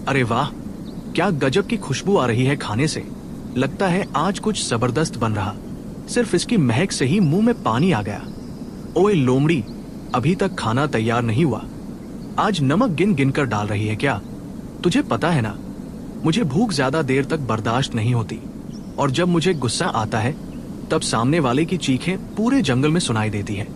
अरे वाह, क्या गजब की खुशबू आ रही है खाने से। लगता है आज कुछ जबरदस्त बन रहा। सिर्फ इसकी महक से ही मुंह में पानी आ गया। ओए लोमड़ी, अभी तक खाना तैयार नहीं हुआ। आज नमक गिन गिन कर डाल रही है क्या? तुझे पता है ना, मुझे भूख ज्यादा देर तक बर्दाश्त नहीं होती, और जब मुझे गुस्सा आता है तब सामने वाले की चीखें पूरे जंगल में सुनाई देती है।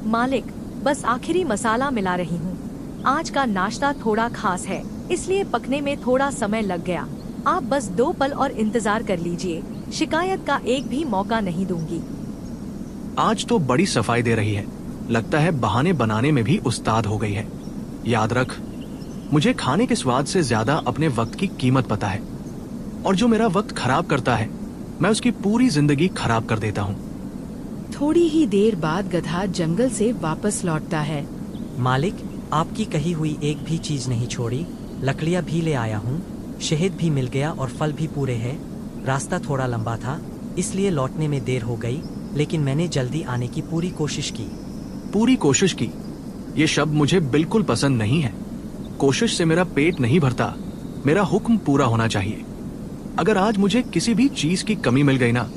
मालिक, बस आखिरी मसाला मिला रही हूँ। आज का नाश्ता थोड़ा खास है, इसलिए पकने में थोड़ा समय लग गया। आप बस 2 पल और इंतजार कर लीजिए, शिकायत का एक भी मौका नहीं दूंगी। आज तो बड़ी सफाई दे रही है, लगता है बहाने बनाने में भी उस्ताद हो गई है। याद रख, मुझे खाने के स्वाद से ज्यादा अपने वक्त की कीमत पता है, और जो मेरा वक्त खराब करता है मैं उसकी पूरी जिंदगी खराब कर देता हूँ। थोड़ी ही देर बाद गधा जंगल से वापस लौटता है। मालिक, आपकी कही हुई एक भी चीज नहीं छोड़ी। लकड़ियाँ भी ले आया हूँ, शहद भी मिल गया और फल भी पूरे हैं। रास्ता थोड़ा लंबा था, इसलिए लौटने में देर हो गई, लेकिन मैंने जल्दी आने की पूरी कोशिश की। पूरी कोशिश की, ये शब्द मुझे बिल्कुल पसंद नहीं है। कोशिश से मेरा पेट नहीं भरता, मेरा हुक्म पूरा होना चाहिए। अगर आज मुझे किसी भी चीज की कमी मिल गई ना,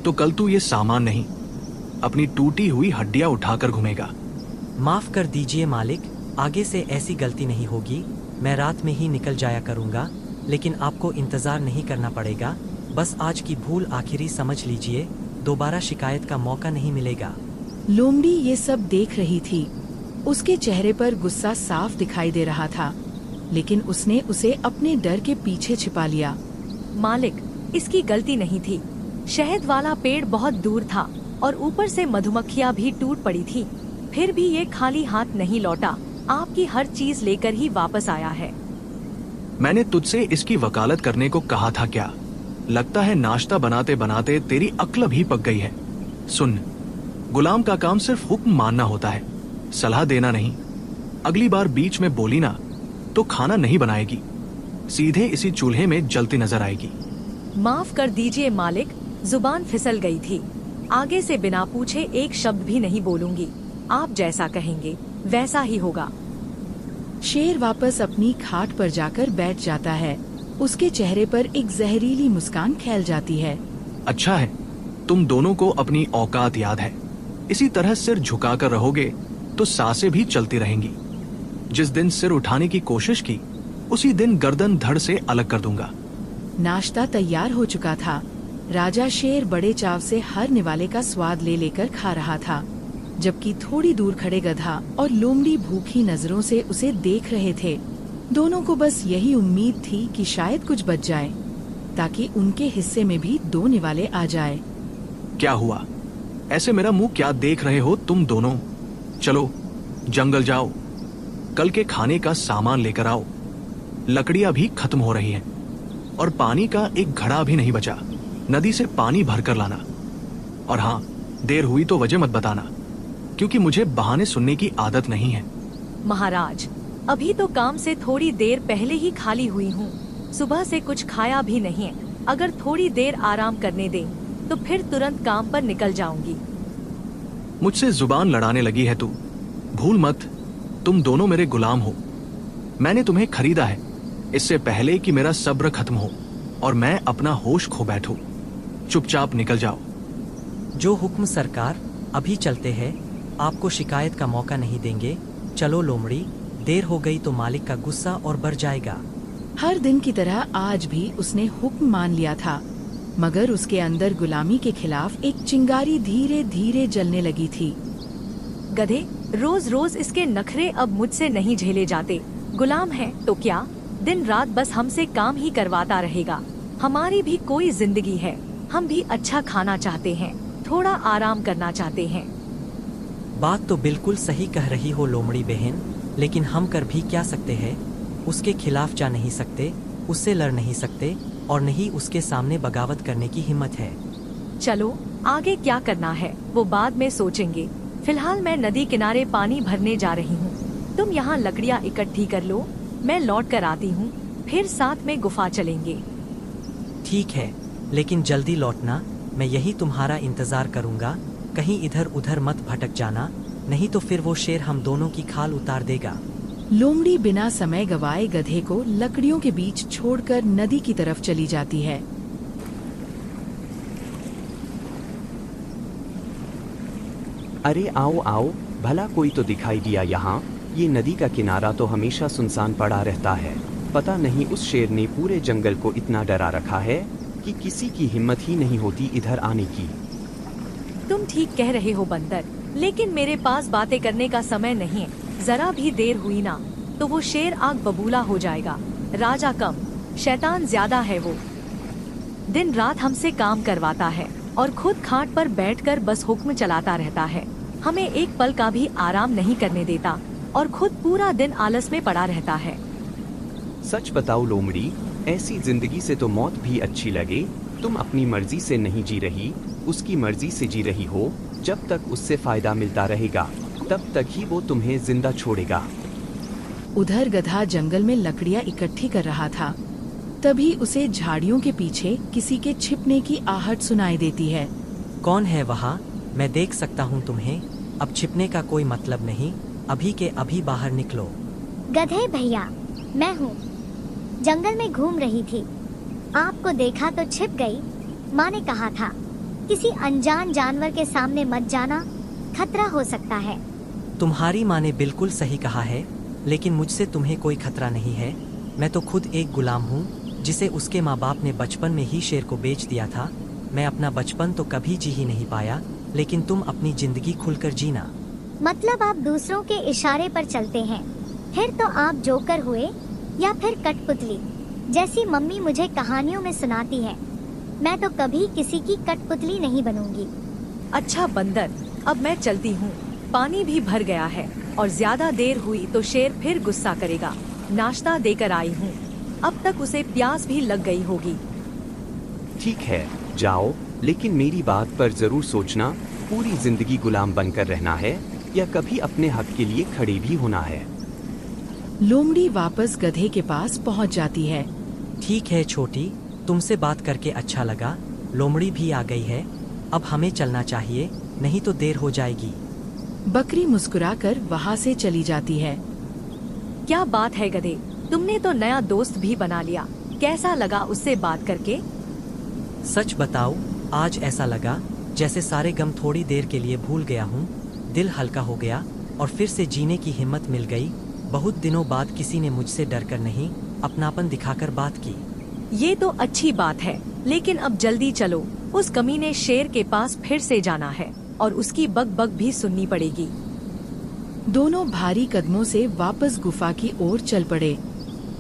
तो कल तू ये सामान नहीं, अपनी टूटी हुई हड्डियां उठाकर घूमेगा। माफ कर दीजिए मालिक, आगे से ऐसी गलती नहीं होगी। मैं रात में ही निकल जाया करूंगा, लेकिन आपको इंतजार नहीं करना पड़ेगा। बस आज की भूल आखिरी समझ लीजिए, दोबारा शिकायत का मौका नहीं मिलेगा। लोमड़ी ये सब देख रही थी। उसके चेहरे पर गुस्सा साफ दिखाई दे रहा था, लेकिन उसने उसे अपने डर के पीछे छिपा लिया। मालिक, इसकी गलती नहीं थी। शहद वाला पेड़ बहुत दूर था और ऊपर से मधुमक्खियाँ भी टूट पड़ी थी। फिर भी ये खाली हाथ नहीं लौटा, आपकी हर चीज लेकर ही वापस आया है। मैंने तुझसे इसकी वकालत करने को कहा था क्या? लगता है नाश्ता बनाते बनाते तेरी अक्ल भी पक गई है। सुन, गुलाम का काम सिर्फ हुक्म मानना होता है, सलाह देना नहीं। अगली बार बीच में बोली ना तो खाना नहीं बनाएगी, सीधे इसी चूल्हे में जलती नजर आएगी। माफ कर दीजिए मालिक, जुबान फिसल गई थी। आगे से बिना पूछे एक शब्द भी नहीं बोलूंगी। आप जैसा कहेंगे वैसा ही होगा। शेर वापस अपनी खाट पर जाकर बैठ जाता है। उसके चेहरे पर एक जहरीली मुस्कान फैल जाती है। अच्छा है, तुम दोनों को अपनी औकात याद है। इसी तरह सिर झुकाकर रहोगे तो सांसें भी चलती रहेंगी। जिस दिन सिर उठाने की कोशिश की, उसी दिन गर्दन धड़ से अलग कर दूंगा। नाश्ता तैयार हो चुका था। राजा शेर बड़े चाव से हर निवाले का स्वाद ले लेकर खा रहा था, जबकि थोड़ी दूर खड़े गधा और लोमड़ी भूखी नजरों से उसे देख रहे थे। दोनों को बस यही उम्मीद थी कि शायद कुछ बच जाए, ताकि उनके हिस्से में भी 2 निवाले आ जाए। क्या हुआ? ऐसे मेरा मुंह क्या देख रहे हो तुम दोनों? चलो जंगल जाओ, कल के खाने का सामान लेकर आओ। लकड़ियां भी खत्म हो रही हैं, और पानी का एक घड़ा भी नहीं बचा। नदी से पानी भरकर लाना। और हाँ, देर हुई तो वजह मत बताना, क्योंकि मुझे बहाने सुनने की आदत नहीं है। महाराज, अभी तो काम से थोड़ी देर पहले ही खाली हुई हूँ। सुबह से कुछ खाया भी नहीं है। अगर थोड़ी देर आराम करने दें तो फिर तुरंत काम पर निकल जाऊंगी। मुझसे जुबान लड़ाने लगी है तू। भूल मत, तुम दोनों मेरे गुलाम हो। मैंने तुम्हें खरीदा है, इससे पहले कि मेरा सब्र खत्म हो और मैं अपना होश खो बैठूं। चुपचाप निकल जाओ। जो हुक्म सरकार, अभी चलते हैं, आपको शिकायत का मौका नहीं देंगे। चलो लोमड़ी, देर हो गई तो मालिक का गुस्सा और बढ़ जाएगा। हर दिन की तरह आज भी उसने हुक्म मान लिया था, मगर उसके अंदर गुलामी के खिलाफ एक चिंगारी धीरे धीरे जलने लगी थी। गधे, रोज रोज इसके नखरे अब मुझसे नहीं झेले जाते। गुलाम है तो क्या, दिन रात बस हमसे काम ही करवाता रहेगा। हमारी भी कोई जिंदगी है, हम भी अच्छा खाना चाहते हैं, थोड़ा आराम करना चाहते हैं। बात तो बिल्कुल सही कह रही हो लोमड़ी बहन, लेकिन हम कर भी क्या सकते हैं? उसके खिलाफ जा नहीं सकते, उससे लड़ नहीं सकते, और नहीं उसके सामने बगावत करने की हिम्मत है। चलो आगे क्या करना है वो बाद में सोचेंगे। फिलहाल मैं नदी किनारे पानी भरने जा रही हूँ। तुम यहाँ लकड़ियाँ इकट्ठी कर लो, मैं लौट कर आती हूँ, फिर साथ में गुफा चलेंगे। ठीक है, लेकिन जल्दी लौटना। मैं यही तुम्हारा इंतजार करूँगा। कहीं इधर उधर मत भटक जाना, नहीं तो फिर वो शेर हम दोनों की खाल उतार देगा। लोमड़ी बिना समय गवाए गधे को लकड़ियों के बीच छोड़कर नदी की तरफ चली जाती है। अरे आओ आओ, भला कोई तो दिखाई दिया यहाँ। ये नदी का किनारा तो हमेशा सुनसान पड़ा रहता है। पता नहीं उस शेर ने पूरे जंगल को इतना डरा रखा है कि किसी की हिम्मत ही नहीं होती इधर आने की। तुम ठीक कह रहे हो बंदर, लेकिन मेरे पास बातें करने का समय नहीं है। जरा भी देर हुई ना तो वो शेर आग बबूला हो जाएगा। राजा कम, शैतान ज्यादा है वो। दिन रात हमसे काम करवाता है और खुद खाट पर बैठकर बस हुक्म चलाता रहता है। हमें एक पल का भी आराम नहीं करने देता और खुद पूरा दिन आलस में पड़ा रहता है। सच बताओ लोमड़ी, ऐसी जिंदगी से तो मौत भी अच्छी लगे। तुम अपनी मर्जी से नहीं जी रही, उसकी मर्जी से जी रही हो। जब तक उससे फायदा मिलता रहेगा तब तक ही वो तुम्हें जिंदा छोड़ेगा। उधर गधा जंगल में लकड़ियां इकट्ठी कर रहा था। तभी उसे झाड़ियों के पीछे किसी के छिपने की आहट सुनाई देती है। कौन है वहाँ? मैं देख सकता हूँ तुम्हें। अब छिपने का कोई मतलब नहीं, अभी के अभी बाहर निकलो। गधे भैया, मैं हूँ। जंगल में घूम रही थी, आपको देखा तो छिप गई। माँ ने कहा था किसी अनजान जानवर के सामने मत जाना, खतरा हो सकता है। तुम्हारी माँ ने बिल्कुल सही कहा है, लेकिन मुझसे तुम्हें कोई खतरा नहीं है। मैं तो खुद एक गुलाम हूँ जिसे उसके माँ बाप ने बचपन में ही शेर को बेच दिया था। मैं अपना बचपन तो कभी जी ही नहीं पाया, लेकिन तुम अपनी जिंदगी खुलकर जीना। मतलब आप दूसरों के इशारे पर चलते हैं? फिर तो आप जोकर हुए या फिर कठपुतली, जैसी मम्मी मुझे कहानियों में सुनाती है। मैं तो कभी किसी की कठपुतली नहीं बनूंगी। अच्छा बंदर, अब मैं चलती हूँ। पानी भी भर गया है और ज्यादा देर हुई तो शेर फिर गुस्सा करेगा। नाश्ता देकर आई हूँ, अब तक उसे प्यास भी लग गई होगी। ठीक है, जाओ, लेकिन मेरी बात पर जरूर सोचना। पूरी जिंदगी गुलाम बनकर रहना है या कभी अपने हक के लिए खड़े भी होना है। लोमड़ी वापस गधे के पास पहुंच जाती है। ठीक है छोटी, तुमसे बात करके अच्छा लगा। लोमड़ी भी आ गई है, अब हमें चलना चाहिए, नहीं तो देर हो जाएगी। बकरी मुस्कुराकर वहाँ से चली जाती है। क्या बात है गधे, तुमने तो नया दोस्त भी बना लिया। कैसा लगा उससे बात करके? सच बताओ, आज ऐसा लगा जैसे सारे गम थोड़ी देर के लिए भूल गया हूँ। दिल हल्का हो गया और फिर से जीने की हिम्मत मिल गई। बहुत दिनों बाद किसी ने मुझसे डरकर नहीं, अपनापन दिखाकर बात की। ये तो अच्छी बात है, लेकिन अब जल्दी चलो। उस कमीने शेर के पास फिर से जाना है और उसकी बक बक भी सुननी पड़ेगी। दोनों भारी कदमों से वापस गुफा की ओर चल पड़े।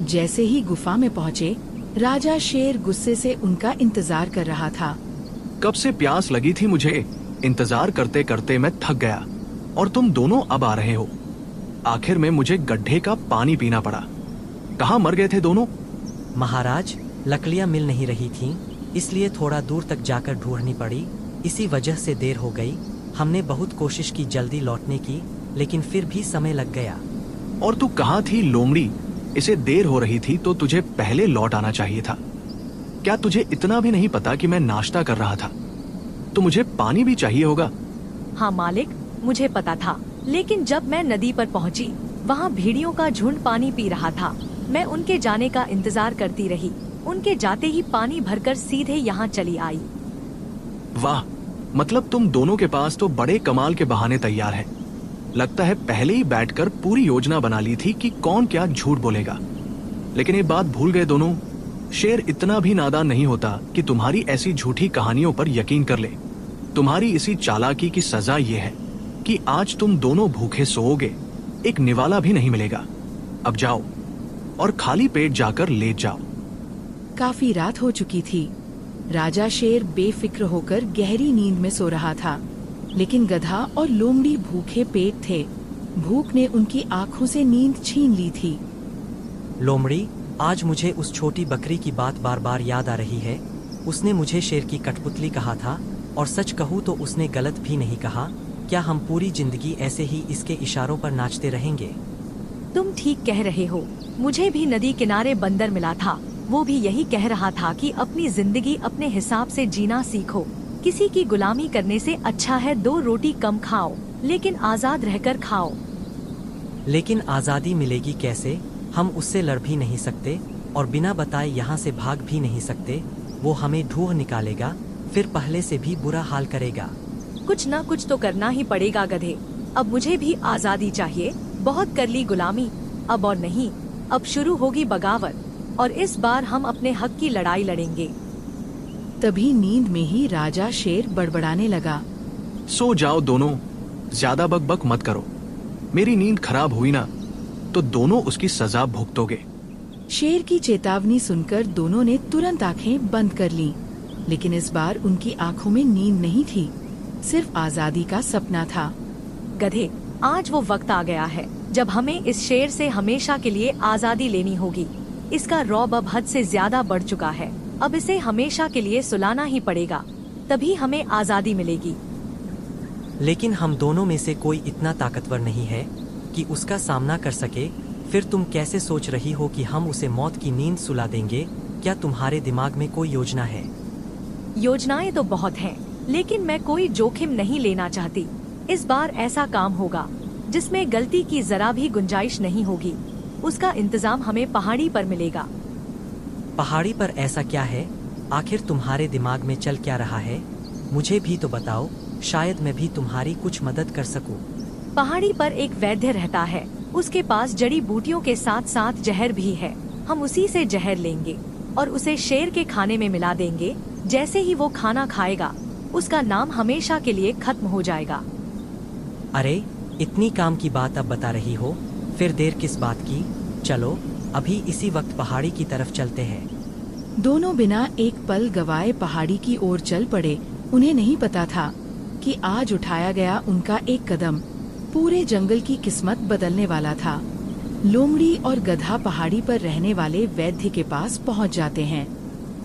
जैसे ही गुफा में पहुँचे, राजा शेर गुस्से से उनका इंतजार कर रहा था। कब से प्यास लगी थी मुझे, इंतजार करते करते मैं थक गया और तुम दोनों अब आ रहे हो। आखिर में मुझे गड्ढे का पानी पीना पड़ा। कहाँ मर गए थे दोनों? महाराज, लकड़ियाँ मिल नहीं रही थीं, इसलिए थोड़ा दूर तक जाकर ढूंढनी पड़ी। इसी वजह से देर हो गई। हमने बहुत कोशिश की जल्दी लौटने की, लेकिन फिर भी समय लग गया। और तू कहाँ थी लोमड़ी? इसे देर हो रही थी तो तुझे पहले लौट आना चाहिए था। क्या तुझे इतना भी नहीं पता कि मैं नाश्ता कर रहा था? तो मुझे पानी भी चाहिए होगा। हाँ मालिक, मुझे पता था, लेकिन जब मैं नदी पर पहुंची, वहाँ भेड़ियों का झुंड पानी पी रहा था। मैं उनके जाने का इंतजार करती रही। उनके जाते ही पानी भरकर सीधे यहाँ चली आई। वाह, मतलब तुम दोनों के पास तो बड़े कमाल के बहाने तैयार हैं। लगता है पहले ही बैठकर पूरी योजना बना ली थी कि कौन क्या झूठ बोलेगा। लेकिन ये बात भूल गए दोनों, शेर इतना भी नादान नहीं होता कि तुम्हारी ऐसी झूठी कहानियों पर यकीन कर ले। तुम्हारी इसी चालाकी की सजा ये है कि आज तुम दोनों भूखे सोओगे, एक निवाला भी नहीं मिलेगा। अब जाओ और खाली पेट जाकर लेट जाओ। काफी रात हो चुकी थी। राजा शेर बेफिक्र होकर गहरी नींद में सो रहा था, लेकिन गधा और लोमड़ी भूखे पेट थे। भूख ने उनकी आंखों से नींद छीन ली थी। लोमड़ी, आज मुझे उस छोटी बकरी की बात बार बार याद आ रही है। उसने मुझे शेर की कठपुतली कहा था, और सच कहूँ तो उसने गलत भी नहीं कहा। क्या हम पूरी जिंदगी ऐसे ही इसके इशारों पर नाचते रहेंगे? तुम ठीक कह रहे हो। मुझे भी नदी किनारे बंदर मिला था। वो भी यही कह रहा था कि अपनी जिंदगी अपने हिसाब से जीना सीखो। किसी की गुलामी करने से अच्छा है 2 रोटी कम खाओ, लेकिन आजाद रहकर खाओ। लेकिन आज़ादी मिलेगी कैसे? हम उससे लड़ भी नहीं सकते और बिना बताए यहाँ से भाग भी नहीं सकते। वो हमें ढूंढ निकालेगा, फिर पहले से भी बुरा हाल करेगा। कुछ ना कुछ तो करना ही पड़ेगा गधे। अब मुझे भी आज़ादी चाहिए। बहुत कर ली गुलामी, अब और नहीं। अब शुरू होगी बगावत और इस बार हम अपने हक की लड़ाई लड़ेंगे। तभी नींद में ही राजा शेर बड़बड़ाने लगा। सो जाओ दोनों, ज्यादा बकबक मत करो। मेरी नींद खराब हुई ना तो दोनों उसकी सजा भुगतोगे। शेर की चेतावनी सुनकर दोनों ने तुरंत आंखें बंद कर लीं। लेकिन इस बार उनकी आंखों में नींद नहीं थी, सिर्फ आजादी का सपना था। गधे, आज वो वक्त आ गया है जब हमें इस शेर से हमेशा के लिए आज़ादी लेनी होगी। इसका रौब अब हद से ज्यादा बढ़ चुका है। अब इसे हमेशा के लिए सुलाना ही पड़ेगा, तभी हमें आज़ादी मिलेगी। लेकिन हम दोनों में से कोई इतना ताकतवर नहीं है कि उसका सामना कर सके। फिर तुम कैसे सोच रही हो कि हम उसे मौत की नींद सुला देंगे? क्या तुम्हारे दिमाग में कोई योजना है? योजनाएं तो बहुत हैं, लेकिन मैं कोई जोखिम नहीं लेना चाहती। इस बार ऐसा काम होगा जिसमें गलती की जरा भी गुंजाइश नहीं होगी। उसका इंतजाम हमें पहाड़ी पर मिलेगा। पहाड़ी पर ऐसा क्या है? आखिर तुम्हारे दिमाग में चल क्या रहा है? मुझे भी तो बताओ, शायद मैं भी तुम्हारी कुछ मदद कर सकूं। पहाड़ी पर एक वैद्य रहता है, उसके पास जड़ी बूटियों के साथ साथ जहर भी है। हम उसी से जहर लेंगे और उसे शेर के खाने में मिला देंगे। जैसे ही वो खाना खाएगा, उसका नाम हमेशा के लिए खत्म हो जाएगा। अरे, इतनी काम की बात अब बता रही हो, फिर देर किस बात की? चलो अभी इसी वक्त पहाड़ी की तरफ चलते हैं। दोनों बिना एक पल गवाए पहाड़ी की ओर चल पड़े। उन्हें नहीं पता था कि आज उठाया गया उनका एक कदम पूरे जंगल की किस्मत बदलने वाला था। लोमड़ी और गधा पहाड़ी पर रहने वाले वैद्य के पास पहुंच जाते हैं।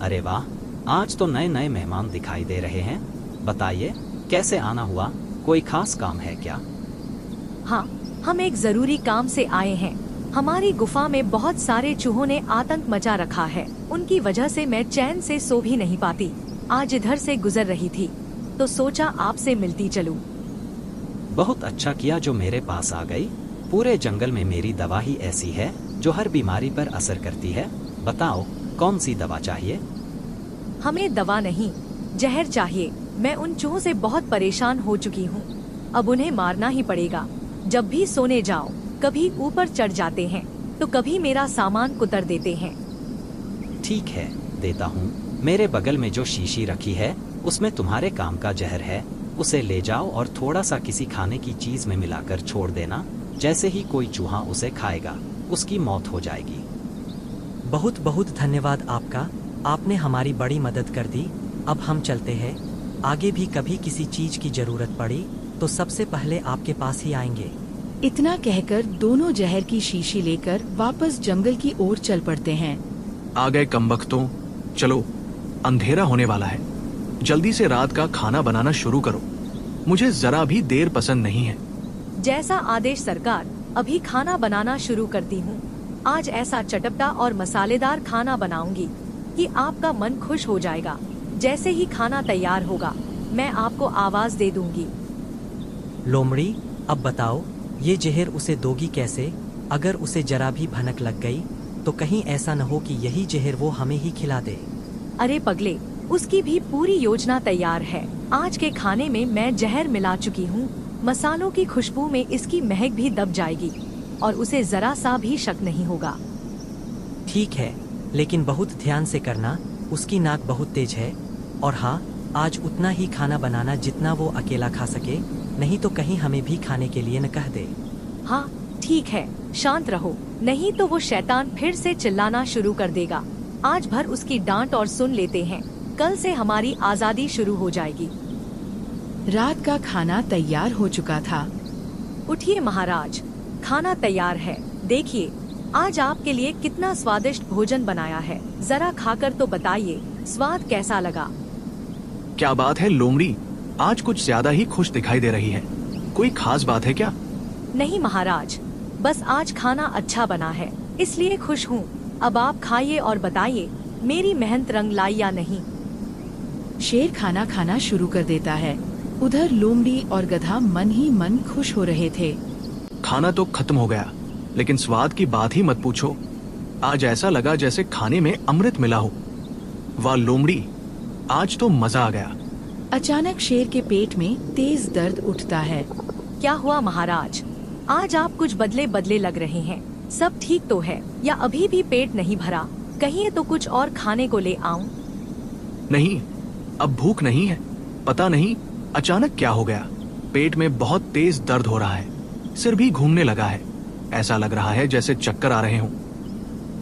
अरे वाह, आज तो नए नए मेहमान दिखाई दे रहे हैं। बताइए, कैसे आना हुआ? कोई खास काम है क्या? हाँ, हम एक जरूरी काम से आए हैं। हमारी गुफा में बहुत सारे चूहों ने आतंक मचा रखा है। उनकी वजह से मैं चैन से सो भी नहीं पाती। आज इधर से गुजर रही थी तो सोचा आपसे मिलती चलूं। बहुत अच्छा किया जो मेरे पास आ गई। पूरे जंगल में मेरी दवा ही ऐसी है जो हर बीमारी पर असर करती है। बताओ, कौन सी दवा चाहिए? हमें दवा नहीं, जहर चाहिए। मैं उन चूहों से बहुत परेशान हो चुकी हूँ। अब उन्हें मारना ही पड़ेगा। जब भी सोने जाओ, कभी ऊपर चढ़ जाते हैं तो कभी मेरा सामान कुतर देते हैं। ठीक है, देता हूँ। मेरे बगल में जो शीशी रखी है उसमें तुम्हारे काम का जहर है। उसे ले जाओ और थोड़ा सा किसी खाने की चीज में मिलाकर छोड़ देना। जैसे ही कोई चूहा उसे खाएगा, उसकी मौत हो जाएगी। बहुत बहुत धन्यवाद आपका, आपने हमारी बड़ी मदद कर दी। अब हम चलते हैं। आगे भी कभी किसी चीज की जरूरत पड़ी तो सबसे पहले आपके पास ही आएंगे। इतना कहकर दोनों जहर की शीशी लेकर वापस जंगल की ओर चल पड़ते हैं। आ गए कमबख्तों, चलो, अंधेरा होने वाला है। जल्दी से रात का खाना बनाना शुरू करो। मुझे जरा भी देर पसंद नहीं है। जैसा आदेश सरकार। अभी खाना बनाना शुरू करती हूँ। आज ऐसा चटपटा और मसालेदार खाना बनाऊंगी कि आपका मन खुश हो जाएगा। जैसे ही खाना तैयार होगा, मैं आपको आवाज दे दूंगी। लोमड़ी, अब बताओ, ये जहर उसे दोगी कैसे? अगर उसे जरा भी भनक लग गई तो कहीं ऐसा न हो कि यही जहर वो हमें ही खिला दे। अरे पगले, उसकी भी पूरी योजना तैयार है। आज के खाने में मैं जहर मिला चुकी हूँ। मसालों की खुशबू में इसकी महक भी दब जाएगी और उसे जरा सा भी शक नहीं होगा। ठीक है, लेकिन बहुत ध्यान से करना। उसकी नाक बहुत तेज है। और हाँ, आज उतना ही खाना बनाना जितना वो अकेला खा सके, नहीं तो कहीं हमें भी खाने के लिए न कह दे। हाँ ठीक है, शांत रहो, नहीं तो वो शैतान फिर से चिल्लाना शुरू कर देगा। आज भर उसकी डांट और सुन लेते हैं। कल से हमारी आजादी शुरू हो जाएगी। रात का खाना तैयार हो चुका था। उठिए महाराज, खाना तैयार है। देखिए, आज आपके लिए कितना स्वादिष्ट भोजन बनाया है। जरा खाकर तो बताइए, स्वाद कैसा लगा? क्या बात है लोमड़ी, आज कुछ ज्यादा ही खुश दिखाई दे रही है। कोई खास बात है क्या? नहीं महाराज, बस आज खाना अच्छा बना है, इसलिए खुश हूँ। अब आप खाइए और बताइए, मेरी मेहनत रंग लाई या नहीं। शेर खाना खाना शुरू कर देता है। उधर लोमड़ी और गधा मन ही मन खुश हो रहे थे। खाना तो खत्म हो गया, लेकिन स्वाद की बात ही मत पूछो। आज ऐसा लगा जैसे खाने में अमृत मिला हो। वाह लोमड़ी, आज तो मजा आ गया। अचानक शेर के पेट में तेज दर्द उठता है। क्या हुआ महाराज? आज आप कुछ बदले बदले लग रहे हैं। सब ठीक तो है या अभी भी पेट नहीं भरा? कहिए तो कुछ और खाने को ले आऊं? नहीं, अब भूख नहीं है। पता नहीं अचानक क्या हो गया, पेट में बहुत तेज दर्द हो रहा है, सिर भी घूमने लगा है। ऐसा लग रहा है जैसे चक्कर आ रहे हों।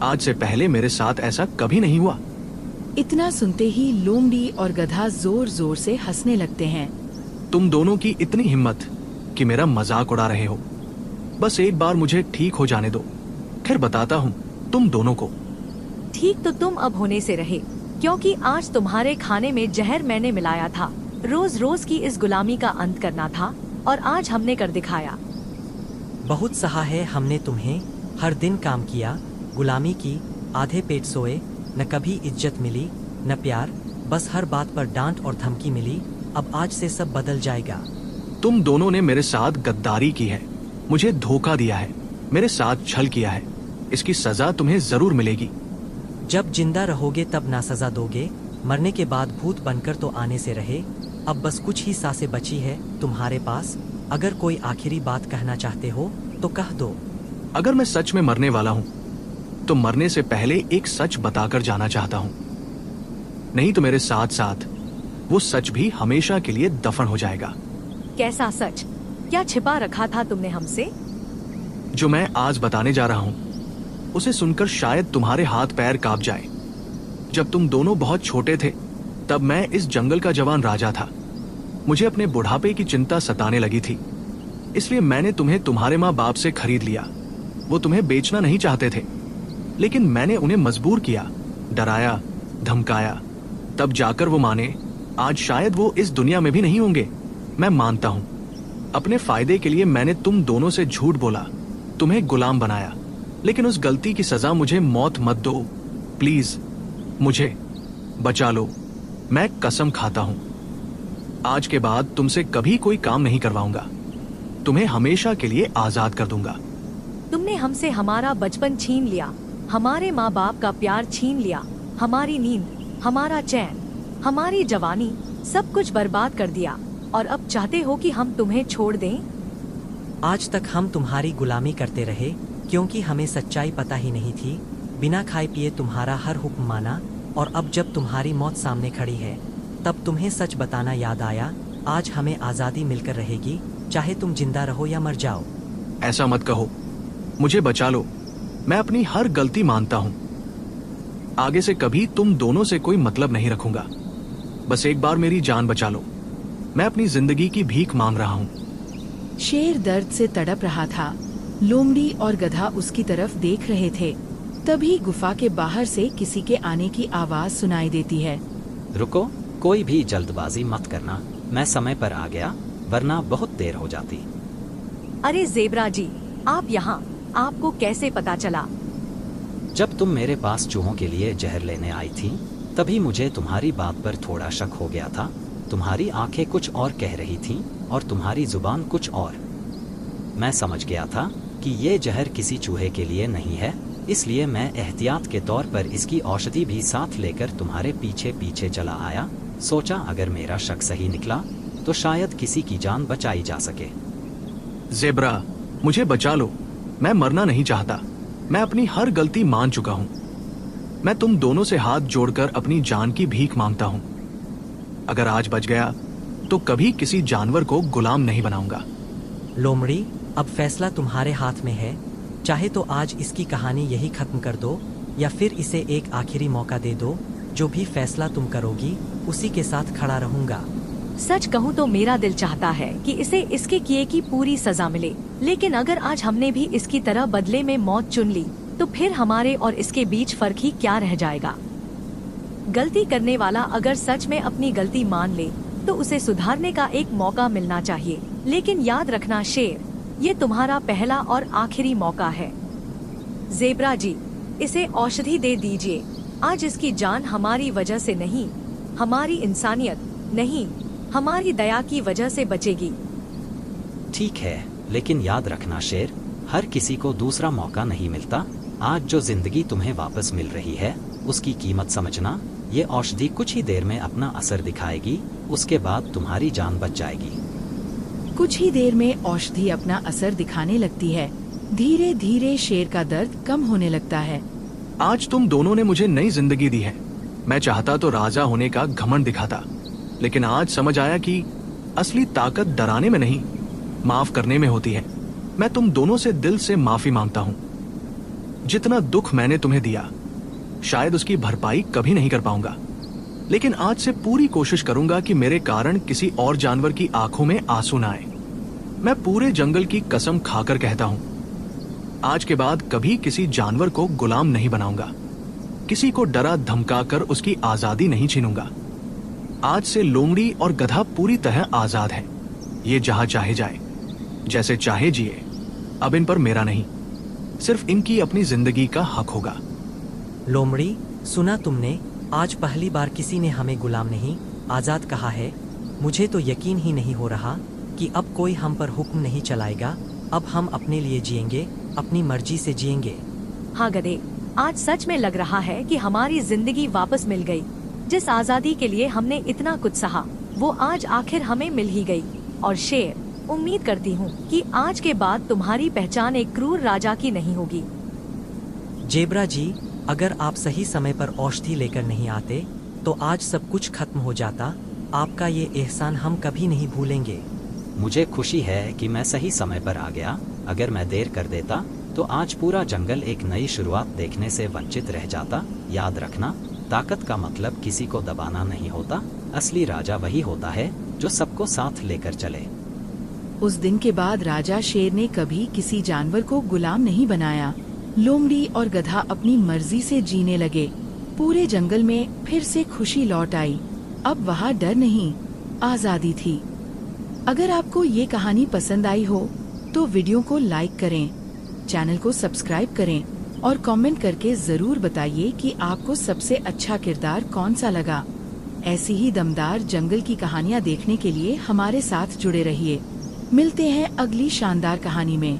आज से पहले मेरे साथ ऐसा कभी नहीं हुआ। इतना सुनते ही लोमड़ी और गधा जोर जोर से हंसने लगते हैं। तुम दोनों की इतनी हिम्मत कि मेरा मजाक उड़ा रहे हो। बस एक बार मुझे ठीक हो जाने दो, फिर बताता हूँ तुम दोनों को। ठीक तो तुम अब होने से रहे, क्योंकि आज तुम्हारे खाने में जहर मैंने मिलाया था। रोज रोज की इस गुलामी का अंत करना था और आज हमने कर दिखाया। बहुत सहा है हमने तुम्हें, हर दिन काम किया, गुलामी की, आधे पेट सोए, न कभी इज्जत मिली न प्यार, बस हर बात पर डांट और धमकी मिली। अब आज से सब बदल जाएगा। तुम दोनों ने मेरे साथ गद्दारी की है, मुझे धोखा दिया है, मेरे साथ छल किया है। इसकी सजा तुम्हें जरूर मिलेगी। जब जिंदा रहोगे तब ना सजा दोगे, मरने के बाद भूत बनकर तो आने से रहे। अब बस कुछ ही सांसें बची है तुम्हारे पास। अगर कोई आखिरी बात कहना चाहते हो तो कह दो। अगर मैं सच में मरने वाला हूँ तो मरने से पहले एक सच बताकर जाना चाहता हूँ, नहीं तो मेरे साथ साथ वो सच भी हमेशा के लिए दफन हो जाएगा। कैसा सच? क्या छिपा रखा था तुमने हमसे? जो मैं आज बताने जा रहा हूँ उसे सुनकर शायद तुम्हारे हाथ पैर कांप जाए। जब तुम दोनों बहुत छोटे थे तब मैं इस जंगल का जवान राजा था। मुझे अपने बुढ़ापे की चिंता सताने लगी थी, इसलिए मैंने तुम्हें तुम्हारे माँ बाप से खरीद लिया। वो तुम्हें बेचना नहीं चाहते थे, लेकिन मैंने उन्हें मजबूर किया, डराया, धमकाया, तब जाकर वो माने। आज शायद वो इस दुनिया में भी नहीं होंगे, मैं मानता हूं। अपने फायदे के लिए मैंने तुम दोनों से झूठ बोला, तुम्हें गुलाम बनाया, लेकिन उस गलती की सजा मुझे मौत मत दो। प्लीज मुझे बचा लो, मैं कसम खाता हूं। आज के बाद तुमसे कभी कोई काम नहीं करवाऊंगा, तुम्हें हमेशा के लिए आजाद कर दूंगा। तुमने हमसे हमारा बचपन छीन लिया, हमारे माँ बाप का प्यार छीन लिया, हमारी नींद, हमारा चैन, हमारी जवानी, सब कुछ बर्बाद कर दिया, और अब चाहते हो कि हम तुम्हें छोड़ दें? आज तक हम तुम्हारी गुलामी करते रहे क्योंकि हमें सच्चाई पता ही नहीं थी। बिना खाए पिए तुम्हारा हर हुक्म माना, और अब जब तुम्हारी मौत सामने खड़ी है तब तुम्हें सच बताना याद आया। आज हमें आज़ादी मिलकर रहेगी, चाहे तुम जिंदा रहो या मर जाओ। ऐसा मत कहो, मुझे बचा लो, मैं अपनी हर गलती मानता हूं। आगे से कभी तुम दोनों से कोई मतलब नहीं रखूंगा। बस एक बार मेरी जान बचा लो, मैं अपनी जिंदगी की भीख मांग रहा हूं। शेर दर्द से तड़प रहा था। लोमड़ी और गधा उसकी तरफ देख रहे थे। तभी गुफा के बाहर से किसी के आने की आवाज सुनाई देती है। रुको, कोई भी जल्दबाजी मत करना, मैं समय पर आ गया, वरना बहुत देर हो जाती। अरे ज़ेब्रा जी, आप यहाँ, आपको कैसे पता चला? जब तुम मेरे पास चूहों के लिए जहर लेने आई थी तभी मुझे तुम्हारी बात पर थोड़ा शक हो गया था। तुम्हारी आंखें कुछ और कह रही थीं और तुम्हारी जुबान कुछ और। मैं समझ गया था कि ये जहर किसी चूहे के लिए नहीं है, इसलिए मैं एहतियात के तौर पर इसकी औषधि भी साथ लेकर तुम्हारे पीछे पीछे चला आया। सोचा अगर मेरा शक सही निकला तो शायद किसी की जान बचाई जा सके। ज़ेब्रा, मुझे बचा लो, मैं मरना नहीं चाहता। मैं अपनी हर गलती मान चुका हूं। मैं तुम दोनों से हाथ जोड़कर अपनी जान की भीख मांगता हूं। अगर आज बच गया तो कभी किसी जानवर को गुलाम नहीं बनाऊंगा। लोमड़ी, अब फैसला तुम्हारे हाथ में है। चाहे तो आज इसकी कहानी यही खत्म कर दो, या फिर इसे एक आखिरी मौका दे दो। जो भी फैसला तुम करोगी उसी के साथ खड़ा रहूंगा। सच कहूँ तो मेरा दिल चाहता है कि इसे इसके किए की पूरी सजा मिले, लेकिन अगर आज हमने भी इसकी तरह बदले में मौत चुन ली तो फिर हमारे और इसके बीच फर्क ही क्या रह जाएगा। गलती करने वाला अगर सच में अपनी गलती मान ले तो उसे सुधारने का एक मौका मिलना चाहिए। लेकिन याद रखना शेर, ये तुम्हारा पहला और आखिरी मौका है। ज़ेब्रा जी, इसे औषधि दे दीजिए। आज इसकी जान हमारी वजह से नहीं, हमारी इंसानियत नहीं, हमारी दया की वजह से बचेगी। ठीक है, लेकिन याद रखना शेर, हर किसी को दूसरा मौका नहीं मिलता। आज जो जिंदगी तुम्हें वापस मिल रही है उसकी कीमत समझना। ये औषधि कुछ ही देर में अपना असर दिखाएगी, उसके बाद तुम्हारी जान बच जाएगी। कुछ ही देर में औषधि अपना असर दिखाने लगती है। धीरे धीरे शेर का दर्द कम होने लगता है। आज तुम दोनों ने मुझे नई जिंदगी दी है। मैं चाहता तो राजा होने का घमंड दिखाता, लेकिन आज समझ आया कि असली ताकत डराने में नहीं, माफ करने में होती है। मैं तुम दोनों से दिल से माफी मांगता हूं। जितना दुख मैंने तुम्हें दिया, शायद उसकी भरपाई कभी नहीं कर पाऊंगा, लेकिन आज से पूरी कोशिश करूंगा कि मेरे कारण किसी और जानवर की आंखों में आंसू न आए। मैं पूरे जंगल की कसम खाकर कहता हूं, आज के बाद कभी किसी जानवर को गुलाम नहीं बनाऊंगा, किसी को डरा धमकाकर उसकी आजादी नहीं छीनूंगा। आज से लोमड़ी और गधा पूरी तरह आजाद है। ये जहां चाहे जाए, जैसे चाहे जिए। अब इन पर मेरा नहीं, सिर्फ इनकी अपनी जिंदगी का हक होगा। लोमड़ी, सुना तुमने? आज पहली बार किसी ने हमें गुलाम नहीं, आजाद कहा है। मुझे तो यकीन ही नहीं हो रहा कि अब कोई हम पर हुक्म नहीं चलाएगा। अब हम अपने लिए जिएंगे, अपनी मर्जी से जिएंगे। हाँ गधे, आज सच में लग रहा है कि हमारी जिंदगी वापस मिल गई। जिस आजादी के लिए हमने इतना कुछ सहा, वो आज आखिर हमें मिल ही गई। और शेर, उम्मीद करती हूँ कि आज के बाद तुम्हारी पहचान एक क्रूर राजा की नहीं होगी। जेब्रा जी, अगर आप सही समय पर औषधि लेकर नहीं आते तो आज सब कुछ खत्म हो जाता। आपका ये एहसान हम कभी नहीं भूलेंगे। मुझे खुशी है कि मैं सही समय पर आ गया। अगर मैं देर कर देता तो आज पूरा जंगल एक नई शुरुआत देखने से वंचित रह जाता। याद रखना, ताकत का मतलब किसी को दबाना नहीं होता। असली राजा वही होता है जो सबको साथ लेकर चले। उस दिन के बाद राजा शेर ने कभी किसी जानवर को गुलाम नहीं बनाया। लोमड़ी और गधा अपनी मर्जी से जीने लगे। पूरे जंगल में फिर से खुशी लौट आई। अब वहाँ डर नहीं, आजादी थी। अगर आपको ये कहानी पसंद आई हो तो वीडियो को लाइक करें, चैनल को सब्सक्राइब करें और कमेंट करके जरूर बताइए कि आपको सबसे अच्छा किरदार कौन सा लगा। ऐसी ही दमदार जंगल की कहानियाँ देखने के लिए हमारे साथ जुड़े रहिए। मिलते हैं अगली शानदार कहानी में।